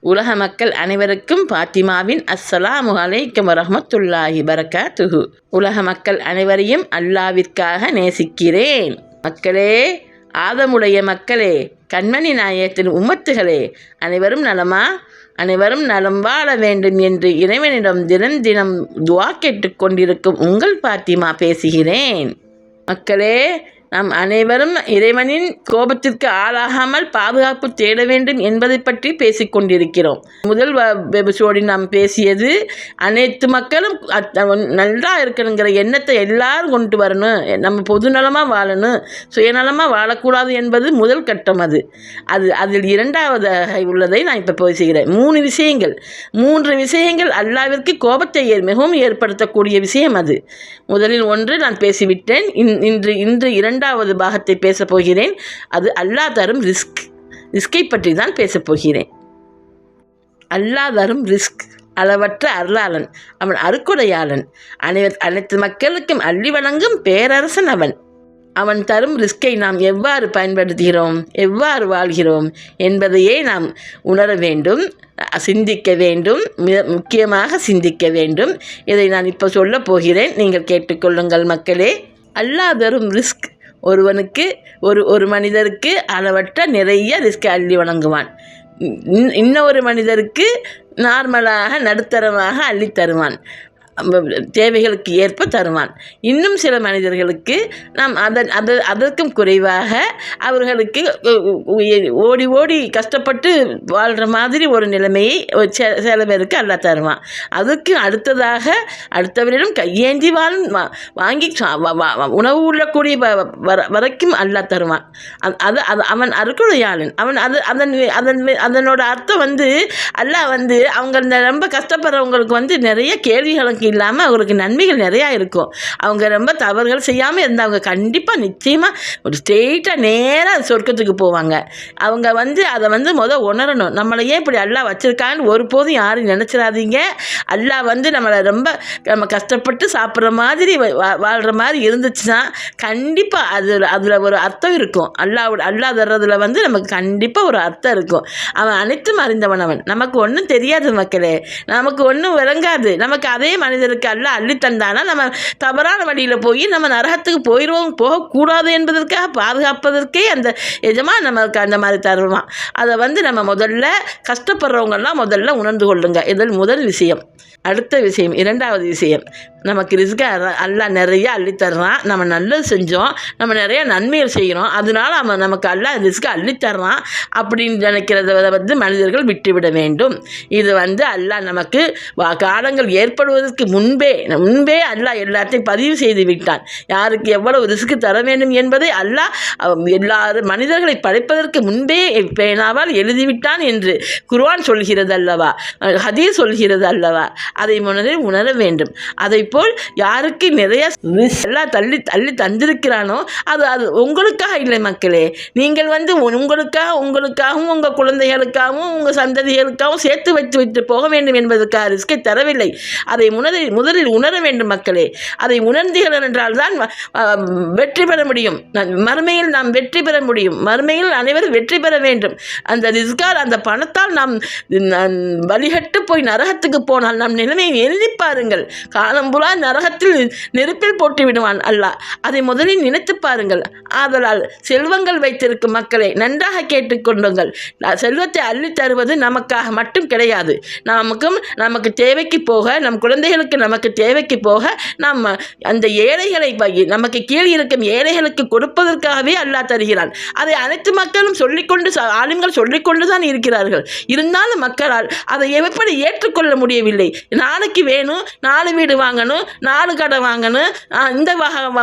உலக மக்கள் அனைவருக்கும் பாத்திமாவின் அஸ்ஸலாமு அலைக்கும் வரஹ்மத்துல்லாஹி பரகாத்துஹு. உலக மக்கள் அனைவரையும் அல்லாவிற்காக நேசிக்கிறேன். மக்களே, ஆதமுடைய மக்களே, கண்மணி நாயகத்தின் உம்மத்துகளே, அனைவரும் நலமா? அனைவரும் நலம் வாழ வேண்டும் என்று இறைவனிடம் தினம் தினம் துஆ கேட்டுக்கொண்டிருக்கும் உங்கள் பாத்திமா பேசுகிறேன். மக்களே, நாம் அனைவரும் இறைவனின் கோபத்திற்கு ஆளாகாமல் பாதுகாப்பு தேட வேண்டும் என்பதை பற்றி பேசிக்கொண்டிருக்கிறோம். முதல் எபிசோடில் நாம் பேசியது அனைத்து மக்களும் நல்லா இருக்கணுங்கிற எண்ணத்தை எல்லாரும் கொண்டு வரணும், நம்ம பொதுநலமாக வாழணும், சுயநலமாக வாழக்கூடாது என்பது முதல் கட்டம். அதில் இரண்டாவது உள்ளதை நான் இப்போ பேசுகிறேன். 3 விஷயங்கள் அல்லாவிற்கு கோபத்தை மிகவும் ஏற்படுத்தக்கூடிய விஷயம். முதலில் ஒன்று நான் பேசிவிட்டேன். இன்று இரண்டாவது பாகத்தை பேசப் போகிறேன். அது அல்லாஹ் தரும் ரிஸ்கை பற்றி தான் பேசப் போகிறேன். அல்லாஹ் தரும் ரிஸ்க் அளவற்ற அருளாளன், அவன் அருக்குடையாளன், அனைத்து மக்களுக்கும் அள்ளி வழங்கும் பேரரசன் அவன். அவன் தரும் ரிஸ்கை நாம் எவ்வாறு பயன்படுத்துகிறோம், எவ்வாறு வாழ்கிறோம் என்பதையே நாம் உணர வேண்டும், சிந்திக்க வேண்டும், முக்கியமாக சிந்திக்க வேண்டும். இதை நான் இப்போ சொல்ல போகிறேன், நீங்கள் கேட்டுக்கொள்ளுங்கள் மக்களே. அல்லாஹ் தரும் ரிஸ்க் ஒருவனுக்கு ஒரு மனிதருக்கு அளவற்ற நிறைய ரிஸ்கை அள்ளி வழங்குவான். இன்னொரு மனிதருக்கு நார்மலாக நடுத்தரமாக அள்ளி தருவான், தேவைகளுக்கு ஏற்ப தருவான். இன்னும் சில மனிதர்களுக்கு நாம் அதற்கும் குறைவாக அவர்களுக்கு ஓடி ஓடி கஷ்டப்பட்டு வாழ்கிற மாதிரி ஒரு நிலைமையை சில பேருக்கு அல்லாஹ் தருவான். அதுக்கு அடுத்தவரிடம் கையேந்தி வாங்கி உணவு உள்ளக்கூடிய வரைக்கும் அல்லாஹ் தருவான். அவன் அருக்குடையாளன். அதனோட அர்த்தம் அல்லாஹ் அவங்க ரொம்ப கஷ்டப்படுறவங்களுக்கு நிறைய கேள்விகளுக்கு இல்லாமல் அவங்களுக்கு நன்மைகள் நிறையா இருக்கும். அவங்க ரொம்ப தவறுகள் செய்யாமல் இருந்தவங்க கண்டிப்பாக நிச்சயமாக ஒரு ஸ்ட்ரெயிட்டாக நேராக சொர்க்கத்துக்கு போவாங்க. அவங்க அதை உணரணும். நம்மளை ஏன் இப்படி அல்லாஹ் வச்சுருக்காங்கன்னு ஒருபோதும் யாரும் நினச்சிடாதீங்க. அல்லாஹ் நம்ம கஷ்டப்பட்டு சாப்பிட்ற மாதிரி வாழ்கிற மாதிரி இருந்துச்சுன்னா கண்டிப்பாக அதில் ஒரு அர்த்தம் இருக்கும். அல்லாஹ் தர்றதுல நமக்கு கண்டிப்பாக ஒரு அர்த்தம் இருக்கும். அவன் அனைத்தும் அறிந்தவன். அவன் நமக்கு ஒன்றும் தெரியாது மக்களே, நமக்கு ஒன்றும் விளங்காது. நமக்கு அதே மனிதருக்கு அல்லாஹ் அள்ளி தந்தானா நம்ம தவறான வழியில் போய் நம்ம நரகத்துக்கு போகக்கூடாது என்பதற்காக பாதுகாப்பதற்கே அந்த எஜமான் நமக்கு அந்த மாதிரி தருவான். அதை நம்ம முதல்ல கஷ்டப்படுறவங்கெல்லாம் முதல்ல உணர்ந்து கொள்ளுங்க. இதில் முதல் விஷயம். அடுத்த விஷயம், இரண்டாவது விஷயம், நமக்கு ரிஸ்கை அல்லாஹ் நிறைய அள்ளித்தர்றான். நம்ம நல்லது செஞ்சோம், நம்ம நிறைய நன்மைகள் செய்கிறோம், அதனால அவன் நமக்கு அல்லாஹ் ரிஸ்கை அள்ளித்தர்றான் அப்படின்னு நினைக்கிறத மனிதர்கள் விட்டுவிட வேண்டும். இது அல்லாஹ் நமக்கு காலங்கள் ஏற்படுவதற்கு முன்பே அல்லாஹ் எல்லாத்தையும் பதிவு செய்து விட்டான். யாருக்கு எவ்வளவு ரிஸ்க் தர வேண்டும் என்பதை அல்லாஹ் எல்லாரும் மனிதர்களை படைப்பதற்கு முன்பே பேனாவால் எழுதிவிட்டான் என்று குர்ஆன் சொல்கிறது அல்லவா, ஹதீஸ் சொல்கிறது அல்லவா. அதை உணர வேண்டும். அதை போல் யாருக்கு நிறைய எல்லாம் தள்ளி தந்திருக்கிறானோ அது உங்களுக்காக இல்லை மக்களே. நீங்கள் உங்களுக்காகவும் உங்கள் குழந்தைகளுக்காகவும் உங்கள் சந்ததிகளுக்காகவும் சேர்த்து வைத்து போக வேண்டும் என்பதற்காக ரிஸ்கை தரவில்லை. அதை முதலில் உணர வேண்டும் மக்களே. அதை உணர்ந்தீர்கள் என்றால் தான் வெற்றி பெற முடியும். மறுமையில் நாம் வெற்றி பெற முடியும். மறுமையில் அனைவரும் வெற்றி பெற வேண்டும். அந்த ரிஸ்கால், அந்த பணத்தால் நாம் வழிகட்டு போய் நரகத்துக்கு போனால் நம் நிலைமையை எழுதி பாருங்கள். காலம்புலா நரகத்தில் நெருப்பில் போட்டு விடுவான் அல்லாஹ். அதை முதலில் நினைத்து பாருங்கள். ஆதலால் செல்வங்கள் வைத்திருக்கும் மக்களை நன்றாக கேட்டுக்கொண்டுங்கள். செல்வத்தை அள்ளி தருவது நமக்காக மட்டும் கிடையாது. நமக்கு தேவைக்கு போக, நம் குழந்தைகளுக்கு நமக்கு தேவைக்கு போக நாம் அந்த ஏழைகளை நமக்கு கீழ் இருக்கும் ஏழைகளுக்கு கொடுப்பதற்காகவே அல்லாஹ் தருகிறான். அதை அனைத்து மக்களும் ஆளுங்கள் சொல்லிக்கொண்டு தான் இருக்கிறார்கள். இருந்தாலும் மக்களால் அதை எப்படி ஏற்றுக்கொள்ள முடியவில்லை. நாளைக்கு வேணும், 4 வீடு வாங்கணும், 4 கடை வாங்கணும், இந்த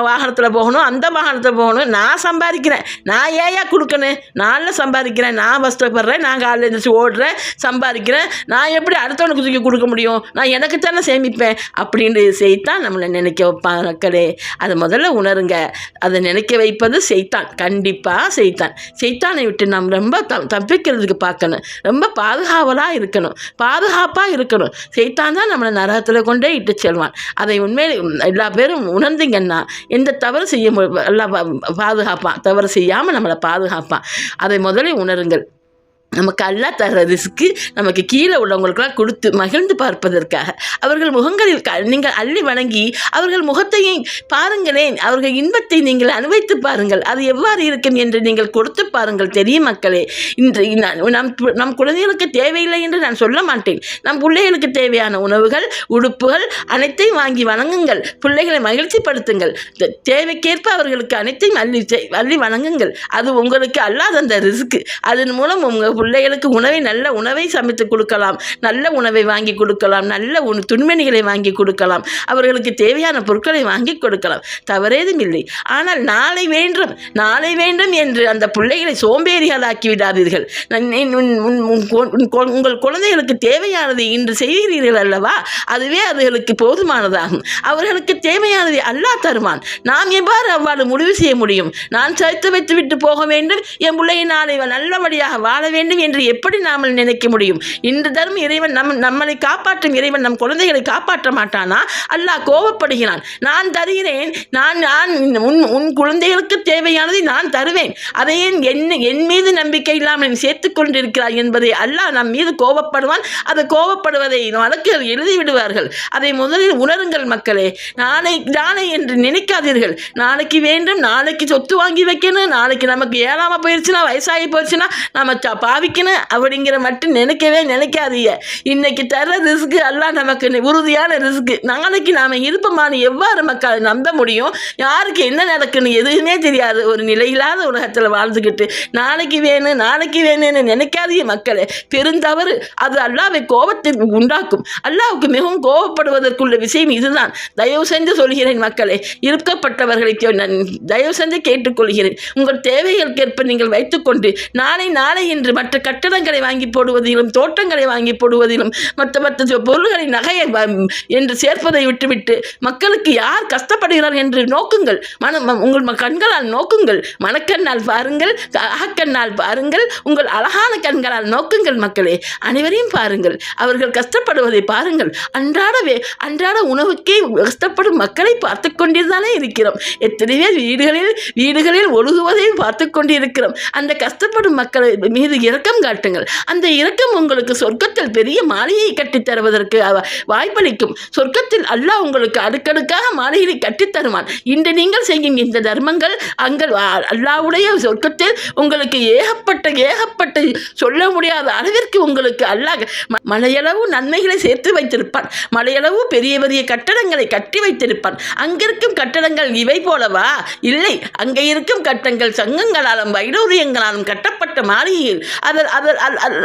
வாகனத்தில் போகணும், அந்த வாகனத்தில் போகணும். நான் சம்பாதிக்கிறேன், நான் ஏயா கொடுக்கணும்? நான் சம்பாதிக்கிறேன், நான் கஷ்டப்படுறேன், நான் காலையில் எழுந்திரிச்சு ஓடுறேன், சம்பாதிக்கிறேன், நான் எப்படி அடுத்தவனுக்கு தூக்கி கொடுக்க முடியும்? நான் எனக்கு தானே சேமிப்பேன் அப்படின்னு செய்தான் நம்மளை நினைக்க வைப்பான் மக்களே. அதை முதல்ல உணருங்க. அதை நினைக்க வைப்பது செய்தான், கண்டிப்பாக செய்தானை விட்டு நாம் ரொம்ப தப்பிக்கிறதுக்கு பார்க்கணும். ரொம்ப பாதுகாப்பாக இருக்கணும். செய்தான் தான் நம்மளை நரகத்தில் கொண்டே இட்டு செல்வான். அதை உண்மையில் எல்லா பேரும் உணர்ந்தீங்கன்னா எந்த தவறு செய்ய எல்லாம் பாதுகாப்பான். தவறு செய்யாமல் நம்மளை பாதுகாப்பான். அதை முதலில் உணருங்கள். நமக்கு அல்லாஹ் தர்ற ரிஸ்க்கு நமக்கு கீழே உள்ளவங்களுக்கெல்லாம் கொடுத்து மகிழ்ந்து பார்ப்பதற்காக அவர்கள் முகங்களில் நீங்கள் அள்ளி வணங்கி அவர்கள் முகத்தையும் பாருங்களேன், அவர்கள் இன்பத்தை நீங்கள் அனுபவித்து பாருங்கள், அது எவ்வாறு இருக்கும் என்று நீங்கள் கொடுத்து பாருங்கள். தெரியும் மக்களே, இன்று நம் குழந்தைகளுக்கு தேவையில்லை என்று நான் சொல்ல மாட்டேன். நம் பிள்ளைகளுக்கு தேவையான உணவுகள், உடுப்புகள் அனைத்தையும் வாங்கி வணங்குங்கள். பிள்ளைகளை மகிழ்ச்சிப்படுத்துங்கள். தேவைக்கேற்ப அவர்களுக்கு அனைத்தையும் அள்ளி வணங்குங்கள். அது உங்களுக்கு அல்லாஹ் தந்த ரிஸ்க்கு. அதன் மூலம் உங்கள் பிள்ளைகளுக்கு நல்ல உணவை சமைத்து கொடுக்கலாம், நல்ல உணவை வாங்கி கொடுக்கலாம், நல்ல துணிமணிகளை வாங்கி கொடுக்கலாம், அவர்களுக்கு தேவையான பொருட்களை வாங்கி கொடுக்கலாம், தவறேதும் இல்லை. ஆனால் நாளை வேண்டும் என்று அந்த பிள்ளைகளை சோம்பேறிகளாக்கி விடாதீர்கள். உங்கள் குழந்தைகளுக்கு தேவையானதை இன்று செய்கிறீர்கள் அல்லவா, அதுவே அவர்களுக்கு போதுமானதாகும். அவர்களுக்கு தேவையானதை அல்லாஹ் தருவான். நாம் எவ்வாறு அவ்வாறு முடிவு செய்ய முடியும்? நான் சேர்த்து வைத்து விட்டு போக வேண்டும், என் பிள்ளையை நாளை நல்லபடியாக வாழ வேண்டும் என்று எப்படி நாம் நினைக்க முடியும்? இன்று தரும் இறைவன் நம்மளை காப்பாற்றும் இறைவன் நம் குழந்தைகளை காப்பாற்ற மாட்டானா? அல்லாஹ் கோபப்படுகிறான். நான் தருகிறேன், நான் உன் குழந்தைகளுக்கு தேவையானதை நான் தருவேன், அதையே என் மீது நம்பிக்கை இல்லாமல் சேர்த்துக் கொண்டிருக்கிறார் என்பதை அல்லாஹ் நம் மீது கோபப்படுவான். அதை கோபப்படுவதை வழக்குகள் எழுதி விடுவார்கள். அதை முதலில் உணருங்கள் மக்களே. நாளை என்று நினைக்காதீர்கள். நாளைக்கு வேண்டும், நாளைக்கு சொத்து வாங்கி வைக்கணும், நாளைக்கு நமக்கு ஏழாம போயிடுச்சுன்னா, வயசாகி போயிடுச்சுன்னா நம்ம பாவிக்கணும் அப்படிங்கிற மட்டும் நினைக்காதீங்க. இன்னைக்கு தர ரிஸ்க்கு எல்லாம் நமக்கு உறுதியான ரிஸ்க்கு. நாளைக்கு நாம இருப்போமான்னு எவ்வாறு மக்களை நம்ப முடியும்? யாருக்கு என்ன நடக்குன்னு எதுவுமே தெரியாது ஒரு நிலையில்லாத உலகத்தில் வாழ்ந்துக்கிட்டு நாளைக்கு வேணும்னு நினைக்காதீங்க மக்களே. பெருந்தவறு. அது அல்லாஹ்வை கோபத்தை உண்டாக்கும். அல்லாஹ்வுக்கு மிகவும் கோபப்படுவதற்குள்ள விஷயம் இதுதான். தயவு செஞ்சு சொல்கிறேன் மக்களே, இருக்கப்பட்டவர்களை தயவு செஞ்சு கேட்டுக்கொள்கிறேன். உங்கள் தேவைகளுக்கேற்ப நீங்கள் வைத்துக்கொண்டு நாளை என்று மற்ற கட்டடங்களை வாங்கி போடுவதிலும், தோட்டங்களை வாங்கி போடுவதிலும், மற்ற பொருள்களை நகையை என்று சேர்ப்பதை விட்டுவிட்டு மக்களுக்கு யார் கஷ்டப்படுகிறார் என்று நோக்குங்கள். உங்கள் கண்களால் நோக்குங்கள். மனக்கண்ணால் பாருங்கள், அகக்கண்ணால் பாருங்கள், உங்கள் அழகான கண்களால் நோக்குங்கள் மக்களே. அனைவரையும் பாருங்கள், அவர்கள் கஷ்டப்படுவதை பாருங்கள். அன்றாட உணவுக்கே கஷ்டப்படும் மக்களை பார்த்து கொண்டிருந்தாலே இருக்கிறோம். எத்தனை பேர் வீடுகளில் ஒழுகுவதையும் பார்த்து கொண்டிருக்கிறோம். அந்த கஷ்டப்படும் மக்களை மீது இரக்கம் காட்டுங்கள். அந்த இரக்கம் உங்களுக்கு சொர்க்கத்தில் பெரிய மாளிகையை கட்டித் தருவதற்கு வாய்ப்பளிக்கும். சொர்க்கத்தில் அல்லாஹ் உங்களுக்கு அடுக்கடுக்காக மாளிகையை கட்டித் தருவான். இன்று நீங்கள் செய்யும் இந்த தர்மங்கள் அல்லாஹ்வுடைய சொர்க்கத்தில் உங்களுக்கு ஏகப்பட்ட சொல்ல முடியாத அளவிற்கு உங்களுக்கு அல்லாஹ் மலையளவு நன்மைகளை சேர்த்து வைத்திருப்பான். மலையளவு பெரிய பெரிய கட்டடங்களை கட்டி வைத்திருப்பான். அங்கிருக்கும் கட்டடங்கள் இவை போலவா? இல்லை, அங்கே இருக்கும் கட்டங்கள் சங்கங்களாலும் வைடூரியங்களாலும் கட்டப்பட்ட மாளிகையில்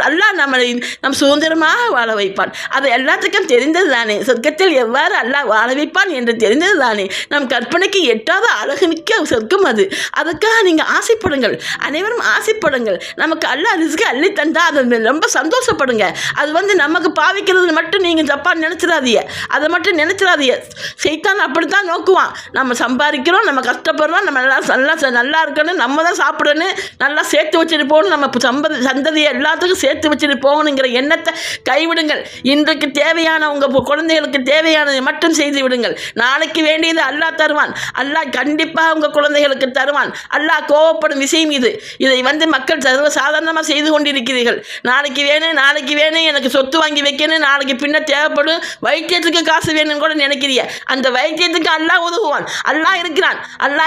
அல்லாஹ் நம்மளை நம் சுதந்திரமாக வாழ வைப்பான். அது எல்லாத்துக்கும் தெரிந்தது தானே. சொர்க்கத்தில் எவ்வாறு அல்லாஹ் வாழ வைப்பான் என்று தெரிந்தது தானே. நம் கற்பனைக்கு எட்டாத அழகுமிக்க சொர்க்கம் அது. அதுக்காக நீங்கள் ஆசைப்படுங்கள், அனைவரும் ஆசைப்படுங்கள். நமக்கு அல்லாஹ் ரிஸ்கை அள்ளி தந்தா அதை ரொம்ப சந்தோஷப்படுங்க. அது நமக்கு பாவிக்கிறது மட்டும் நீங்கள் தப்பாக நினச்சிடாதீங்க. அதை மட்டும் நினச்சிடாதீங்க. சைத்தான் அப்படித்தான் நோக்குவான். நம்ம சம்பாதிக்கிறோம், நம்ம கஷ்டப்படுறோம், நம்ம நல்லா இருக்கணும், நம்ம தான் சாப்பிடணும், நல்லா சேர்த்து வச்சுட்டு போகணும், நம்ம சந்ததியை எல்லாத்துக்கும் சேர்த்து வச்சுட்டு போகணுங்கிற எண்ணத்தை கைவிடுங்கள். இன்றைக்கு தேவையான உங்கள் குழந்தைகளுக்கு தேவையானதை மட்டும் செய்து விடுங்கள். நாளைக்கு வேண்டியது அல்லாஹ் தருவான். அல்லாஹ் கண்டிப்பாக உங்கள் குழந்தைகளுக்கு தருவான். அல்லாஹ் கோவப்படும் விஷயம் இது. இதை மக்கள் சர்வ சாதாரணமாக செய்து கொண்டிருக்கிறீர்கள். நாளைக்கு வேணும், எனக்கு சொத்து வாங்கி வைக்கணும், நாளைக்கு பின்ன தேவைப்படும், வைத்தியத்துக்கு காசு வேணும்னு கூட நினைக்கிறீங்க. அந்த வைத்தியத்துக்கு அல்லாஹ் உதவுவான். அல்லாஹ்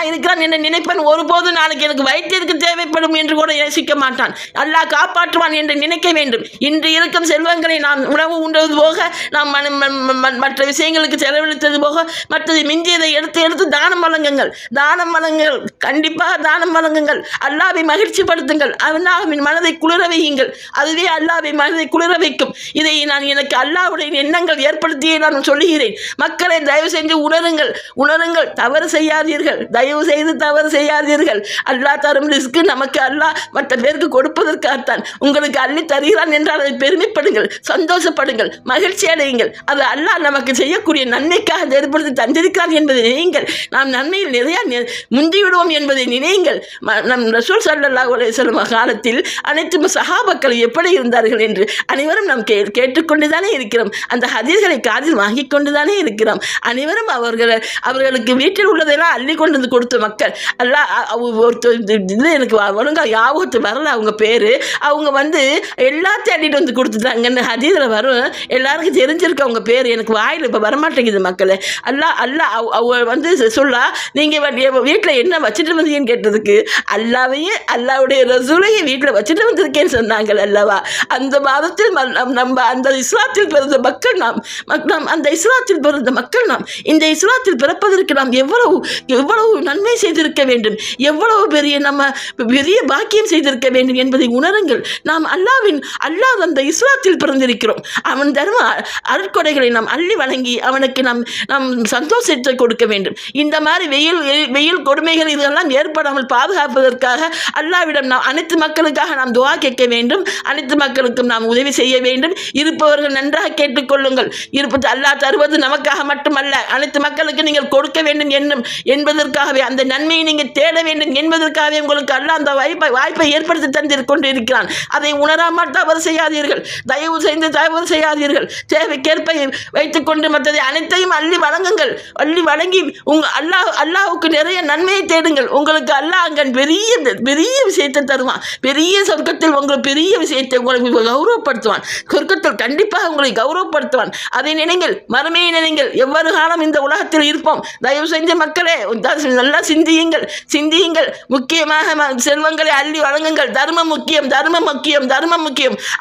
இருக்கிறான் என்ற நினைப்பன் ஒருபோதும் நாளைக்கு எனக்கு வைத்தியத்துக்கு தேவைப்படும் என்று கூட யோசிக்க மாட்டான். அல்லாஹ் காப்பாற்றுவான் என்று நினைக்க வேண்டும். இன்று இருக்கும் செல்வங்களை நாம் உணவு உண்டது போக, நாம் மற்ற விஷயங்களுக்கு செலவழித்தது போக, மற்றது மிஞ்சியதை எடுத்து தானம் வழங்குங்கள். கண்டிப்பாக தானம் வழங்குங்கள். அல்லாஹ்வை மகிழ்ச்சிப்படுத்துங்கள். அல்லாஹ்வின் மனதை குளிர வையுங்கள். அதுவே அல்லாஹ்வை மனதை குளிர வைக்கும். இதை எனக்கு அல்லாஹ்வுடைய எண்ணங்கள் ஏற்படுத்தியே நான் சொல்லுகிறேன். மக்களை தயவு செஞ்சு உணருங்கள். தவறு செய்யாதீர்கள். தயவு செய்து தவறு செய்யாதீர்கள். அல்லாஹ் தரும் ரிஸ்க்கு நமக்கு அல்லாஹ் மற்ற பேருக்கு கொடுப்பதற்காகத்தான். உங்களுக்கு அள்ளி தருகிறான் என்றால் அதை பெருமைப்படுங்கள், சந்தோஷப்படுங்கள், மகிழ்ச்சி அடையுங்கள். அது அல்லாஹ் நமக்கு செய்யக்கூடிய நன்மைக்காக ஏற்படுத்தி தந்திருக்கிறான் என்பதை நினையுங்கள். நாம் நன்மையில் நிறைய முந்திவிடுவோம் என்பதை நினையுங்கள். நம் ரசூல் ஸல்லல்லாஹு அலைஹி வஸல்லம் காலத்தில் அனைத்து சஹாபாக்கள் எப்படி இருந்தார்கள் என்று அனைவரும் நாம் கேட்டுக்கொண்டுதானே இருக்கிறோம். அந்த ஹதீஸ்களை காதில் வாங்கி கொண்டுதானே இருக்கிறோம். அனைவரும் அவர்களுக்கு வீட்டில் உள்ளதெல்லாம் அள்ளி கொண்டு வந்து கொடுத்த மக்கள். அல்லாஹ் எனக்கு ஒழுங்காக யாபகத்து வர வரல அவங்க பேர். அவங்க வந்து எல்லாத்தையும் அள்ளிட்டு வந்து கொடுத்துட்டாங்கன்னு ஹதீஸில் வரும். எல்லாருக்கும் தெரிஞ்சிருக்கு அவங்க பேர். எனக்கு வாயில் இப்போ வரமாட்டேங்குது மக்களே. அவங்க வந்து சொல்லா, நீங்கள் வீட்டில் என்ன வச்சுட்டு வந்தீங்கன்னு கேட்டதுக்கு அல்லாவையே அல்லாவுடைய ரசூலையே வீட்டில் வச்சுட்டு வந்திருக்கேன்னு சொன்னாங்கள் அல்லவா. அந்த மாதத்தில் நம்ம அந்த இஸ்லாத்தில் பிறந்த மக்கள் நாம் அந்த இஸ்லாத்தில் பிறந்த மக்கள் நாம் இந்த இஸ்லாத்தில் பிறப்பதற்கு நாம் எவ்வளவு நன்மை செய்திருக்க வேண்டும், எவ்வளவு பெரிய பாக்கியம் செய்திருக்க வேண்டும் என்பதை உணருங்கள். நாம் அல்லாஹ் அந்த இஸ்லாத்தில் பிறந்திருக்கிறோம். அவன் தர்ம அருட்கொடைகளை நாம் அள்ளி வழங்கி அவனுக்கு நாம் சந்தோஷத்தை கொடுக்க வேண்டும். இந்த மாதிரி வெயில் கொடுமைகள் இதெல்லாம் ஏற்படாமல் பாதுகாப்பதற்காக அல்லாஹ்விடம் நாம் அனைத்து மக்களுக்காக நாம் துஆ கேட்க வேண்டும். அனைத்து மக்களுக்கும் நாம் உதவி செய்ய வேண்டும். இருப்பவர்கள் நன்றாக கேட்டுக்கொள்ளுங்கள். இருப்பது அல்லாஹ் தருவது நமக்காக மட்டுமல்ல, அனைத்து மக்களுக்கு நீங்கள் கொடுக்க வேண்டும் என்பதற்காகவே, அந்த நன்மையை நீங்கள் தேட வேண்டும் என்பதற்காகவே உங்களுக்கு அல்லாஹ் அந்த வாய்ப்பை ஏற்படுத்தி தந்திருக்கிறான். அதை உணராமல் தவறு செய்யாதீர்கள். தயவு செய்து தவறு செய்யாதீர்கள். தேவைக்கேற்ப வைத்துக்கொண்டு மற்றதை அனைத்தையும் அள்ளி வழங்குங்கள். அள்ளி வழங்கி அல்லாஹ்வுக்கு நிறைய நன்மையை தேடுங்கள். உங்களுக்கு அல்லாஹ் அங்கே பெரிய விஷயத்தை தருவான். பெரிய சொர்க்கத்தில் உங்களுக்கு பெரிய விஷயத்தை உங்களுக்கு கௌரவப்படுத்துவான். சொர்க்கத்தில் கண்டிப்பாக உங்களை கௌரவப்படுத்துவான். அதை நினைங்கள், மறுமையை நினைங்கள். எவ்வளவு காலம் இந்த உலகத்தில் இருப்போம். தயவு செஞ்ச மக்களே நல்லா சிந்தியுங்கள். முக்கியமாக செல்வங்களை அள்ளி வழங்குங்கள். தர்மம் முக்கியம்.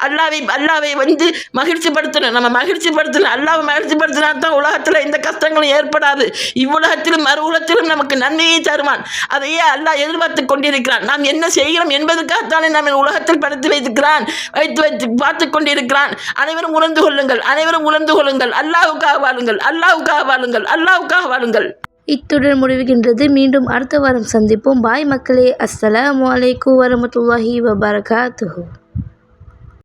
அல்லாவை வந்து மகிழ்ச்சிப்படுத்தணும். நம்ம மகிழ்ச்சிப்படுத்தணும். அல்லாவை மகிழ்ச்சிப்படுத்தினா தான் உலகத்தில் எந்த கஷ்டங்களும் ஏற்படாது. இவ்வுலகத்திலும் மறு உலகத்திலும் நமக்கு நன்மையை தருவான். அதையே அல்லாஹ் எதிர்பார்த்து கொண்டிருக்கிறான். நாம் என்ன செய்கிறோம் என்பதற்காகத்தானே நம்ம உலகத்தில் படுத்து வைத்து பார்த்து கொண்டிருக்கிறான். அனைவரும் உணர்ந்து கொள்ளுங்கள். அல்லாஹ்வுக்காக வாழுங்கள். இத்துடன் முடிவுகின்றது. மீண்டும் அடுத்த வாரம் சந்திப்போம். பாய் மக்களே. அஸ்ஸலாமு அலைக்கும் வரஹ்மத்துல்லாஹி வபரகாத்துஹு.